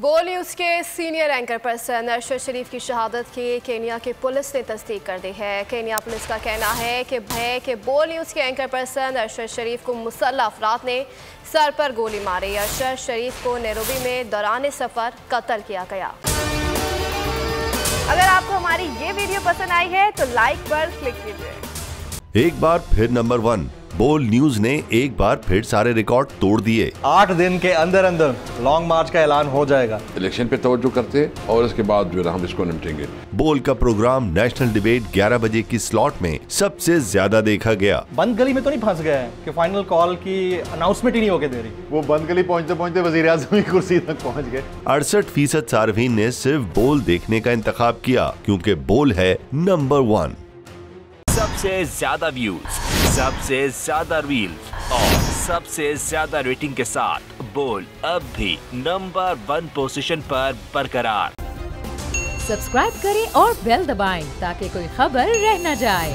बोल न्यूज़ के senior anchor person Arshad शरीफ की शहादत की केन्या की पुलिस ने तस्दीक कर दी है। केन्या पुलिस का कहना है कि बोल न्यूज़ के एंकर पर्सन अरशद शरीफ को मुसल्लह अफराद ने सर पर गोली मारी। अरशद शरीफ को नैरोबी में दौरान सफ़र कत्ल किया गया। अगर आपको हमारी ये वीडियो पसंद आई है तो लाइक पर क्लिक कीजिए। एक बार फिर नंबर 1 बोल न्यूज ने एक बार फिर सारे रिकॉर्ड तोड़ दिए। 8 दिन के अंदर अंदर लॉन्ग मार्च का ऐलान हो जाएगा। इलेक्शन पे तवज्जो करते और इसके बाद जो है हम इसको निपटेंगे। बोल का प्रोग्राम नेशनल डिबेट 11 बजे की स्लॉट में सबसे ज्यादा देखा गया। बंद गली में तो नहीं फंस गया है कि फाइनल कॉल की अनाउंसमेंट ही नहीं होके दे रही। वो बंद गली पहुंचते पहुंचते वजीर आज़म की कुर्सी तक पहुंच गए। 68% सार्फिन ने सिर्फ बोल देखने का इंतखाब किया क्योंकि बोल है नंबर 1। सबसे ज्यादा व्यूज, सबसे ज्यादा रील्स और सबसे ज्यादा रेटिंग के साथ बोल अब भी नंबर 1 पोजीशन पर बरकरार। सब्सक्राइब करें और बेल दबाएं ताकि कोई खबर रह न जाए।